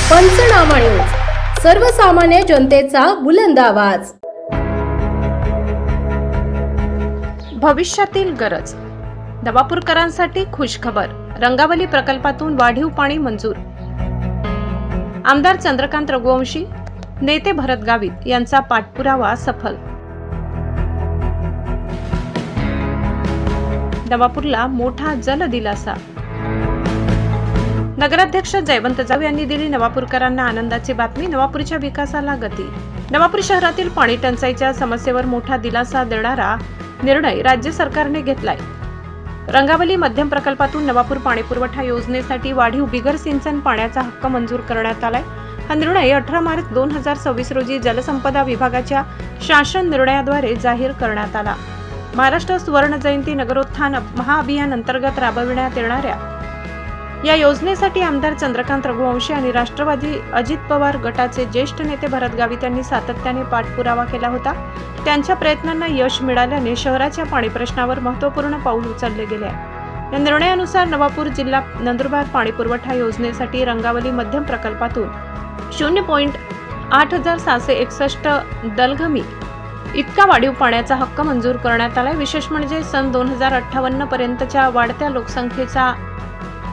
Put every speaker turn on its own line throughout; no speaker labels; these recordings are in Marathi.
पंचनामा न्यूज, सर्वसामान्य जनतेचा बुलंद आवाज।
भविष्यातील गरज। नवापूरकरांसाठी खुशखबर, रंगावली प्रकल्पातून वाढीव पाणी मंजूर। आमदार चंद्रकांत रघुवंशी, नेते भरत गावित यांचा पाठपुरावा सफल। नवापूरला मोठा जलदिलासा। नगराध्यक्ष जयवंत जाधव यांनी दिली नवापूरकरांना आनंदाची बातमी, नवापूरच्या विकासाला गती। नवापूर शहरातील पाणी टंचाईच्या समस्येवर मोठा दिलासा देणारा निर्णय राज्य सरकारने घेतलाय। रंगावली मध्यम प्रकल्पातून नवापूर पाणीपुरवठा योजनेसाठी वाढीव बिगर सिंचन पाण्याचा हक्क मंजूर करण्यात आलाय। हा निर्णय 18 मार्च 2026 रोजी जलसंपदा विभागाच्या शासन निर्णयाद्वारे जाहीर करण्यात आला। महाराष्ट्र सुवर्ण जयंती नगरोत्थान महाअभियान अंतर्गत राबविण्यात येणाऱ्या या योजनेसाठी आमदार चंद्रकांत रघुवंशी आणि राष्ट्रवादी अजित पवार गटाचे ज्येष्ठ नेते भरत गावित यांनी सातत्याने पाठपुरावा केला होता। त्यांच्या प्रयत्नांना यश मिळाल्याने शहराच्या पाणी प्रश्नावर महत्त्वपूर्ण पाऊल उचलले गेले आहे। या निर्णयानुसार नवापूर जिल्हा नंदुरबार पाणीपुरवठा योजनेसाठी रंगावली मध्यम प्रकल्पातून 0.8761 दलघमी इतका वाढीव पाण्याचा हक्क मंजूर करण्यात आलाय। विशेष म्हणजे सन 2058 पर्यंतच्या वाढत्या लोकसंख्येचा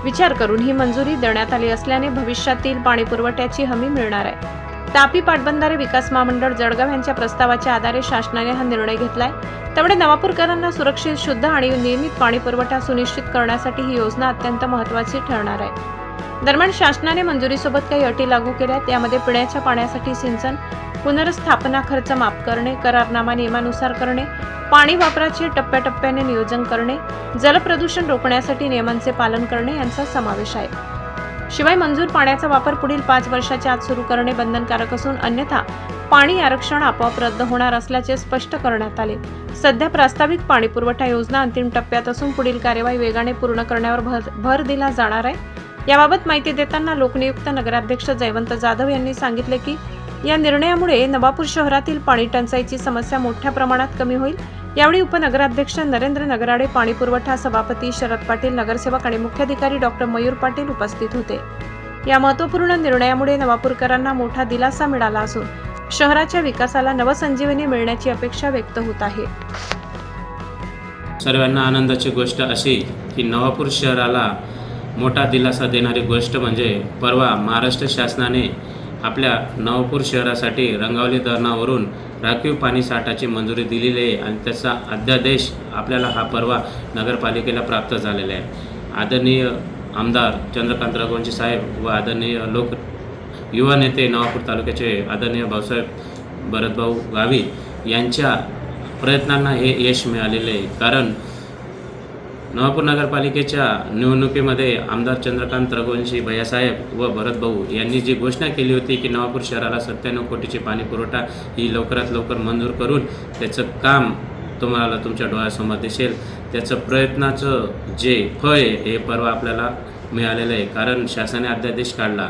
विचार करून ही मंजुरी देण्यात आली असल्याने भविष्यातील पाणीपुरवठ्याची हमी मिळणार आहे। तापी पाटबंधारे विकास महामंडळ जळगाव यांच्या प्रस्तावाच्या आधारे शासनाने हा निर्णय घेतलाय। त्यामुळे नवापूरकरांना सुरक्षित, शुद्ध आणि नियमित पाणीपुरवठा सुनिश्चित करण्यासाठी ही योजना अत्यंत महत्त्वाची ठरणार आहे। दरम्यान शासनाने मंजुरीसोबत काही अटी लागू केल्या आहेत। यामध्ये पिण्याच्या पाण्यासाठी सिंचन, पुनर्स्थापना खर्च माफ करणे, करारनामा नियमानुसार करणे, पाणी वापराचे टप्प्याटप्प्याने नियोजन करणे, जलप्रदूषण रोखण्यासाठी नियमांचे पालन करणे यांचा समावेश आहे। शिवाय मंजूर पाण्याचा वापर पुढील 5 वर्षाच्या आत सुरू करणे बंधनकारक असून अन्यथा पाणी आरक्षण आपोआप रद्द होणार असल्याचे स्पष्ट करण्यात आले। सध्या प्रास्ताविक पाणीपुरवठा योजना अंतिम टप्प्यात असून पुढील कार्यवाही वेगाने पूर्ण करण्यावर भर दिला जाणार आहे। याबाबत माहिती देताना लोकनियुक्त नगराध्यक्ष जयवंत जाधव यांनी सांगितले की या निर्णयामुळे नवापूर शहरातील पाणी टंचाईची समस्या मोठ्या प्रमाणात कमी होईल। यावेळी उपनगराध्यक्ष नरेंद्र नगराडे, पाणीपुरवठा सभापती शरद पाटील, नगरसेवक आणि मुख्याधिकारी डॉक्टर मयूर पाटील उपस्थित होते। या महत्त्वपूर्ण निर्णयामुळे नवापूरकरांना मोठा दिलासा मिळाला असून शहराच्या विकासाला नवसंजीवनी मिळण्याची अपेक्षा व्यक्त होत आहे।
सर्वांना आनंदाची गोष्ट अशी की नवापूर शहराला मोठा दिलासा देणारी गोष्ट म्हणजे परवा महाराष्ट्र शासनाने आपल्या नवापूर शहरासाठी रंगावली धरणावरून राखीव पाणी साठाची मंजुरी दिलेली आहे आणि त्याचा अध्यादेश आपल्याला हा परवा नगरपालिकेला प्राप्त झालेला आहे। आदरणीय आमदार चंद्रकांत रघुवंशी साहेब व आदरणीय युवा नेते नवापूर तालुक्याचे आदरणीय भाऊसाहेब भरतभाऊ गावित यांच्या प्रयत्नांना हे यश मिळालेले आहे। कारण नवापूर नगरपालिकेच्या निवडणुकीमध्ये आमदार चंद्रकांत रघुवंशी भैयासाहेब व भरतभाऊ यांनी जी घोषणा केली होती की नवापूर शहराला 97 कोटीची पाणीपुरवठा ही लवकरात लवकर मंजूर करून त्याचं काम तुम्हाला तुमच्या डोळ्यासमोर दिसेल, त्याचं प्रयत्नाचं जे फळ आहे हे परवा आपल्याला मिळालेलं आहे। कारण शासनाने अध्यादेश काढला,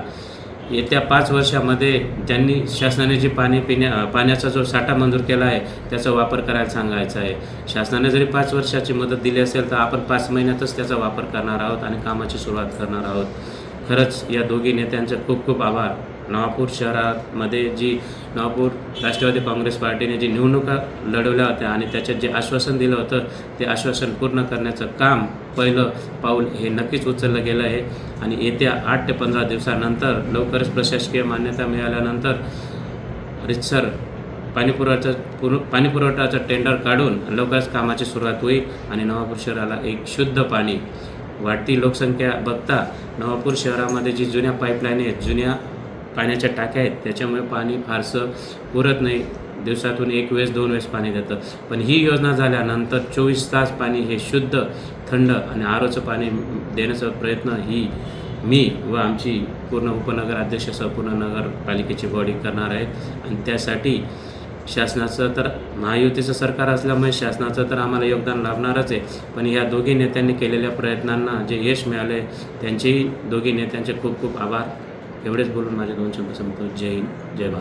येत्या 5 वर्षामध्ये त्यांनी शासनाने जी पाण्याचा जो साठा मंजूर केला आहे त्याचा वापर करायला सांगायचा आहे। शासनाने जरी 5 वर्षाची मदत दिली असेल तर आपण 5 महिन्यातच त्याचा वापर करणार आहोत आणि कामाची सुरुवात करणार आहोत। खरंच या दोघी नेत्यांचे खूप खूप आभार। नवापूर शहरामध्ये जी नवापूर राष्ट्रवादी काँग्रेस पार्टीने जी निवडणुका लढवल्या होत्या आणि त्याच्यात जे आश्वासन दिलं होतं ते आश्वासन पूर्ण करण्याचं काम पहिलं पाऊल हे नक्कीच उचललं गेलं आहे आणि येत्या 8 ते 15 दिवसानंतर लवकरच प्रशासकीय मान्यता मिळाल्यानंतर रितसर पाणीपुरवठ्याचं टेंडर काढून लवकरच कामाची सुरुवात होईल आणि नवापूर शहराला एक शुद्ध पाणी, वाढती लोकसंख्या बघता नवापूर शहरामध्ये जी जुन्या पाईपलाईन आहेत, जुन्या पाण्याच्या टाक्या आहेत, त्याच्यामुळे पाणी फारसं पुरत नाही। दिवसातून 1 वेळेस 2 वेळेस पाणी देतं, पण ही योजना झाल्यानंतर 24 तास पाणी हे शुद्ध, थंड आणि आरोचं पाणी देण्याचा प्रयत्न ही मी व आमची पूर्ण उपनगराध्यक्ष संपूर्ण नगरपालिकेची बॉडी करणार आहेत। आणि त्यासाठी शासनाचं तर महायुतीचं सरकार असल्यामुळे शासनाचं तर आम्हाला योगदान लाभणारच आहे, पण या दोघी नेत्यांनी केलेल्या प्रयत्नांना जे यश मिळाले त्यांचेही दोघी नेत्यांचे खूप खूप आभार। एवढेच बोलून माझे 2 शब्द संपतो। जय हिंद, जय भारत।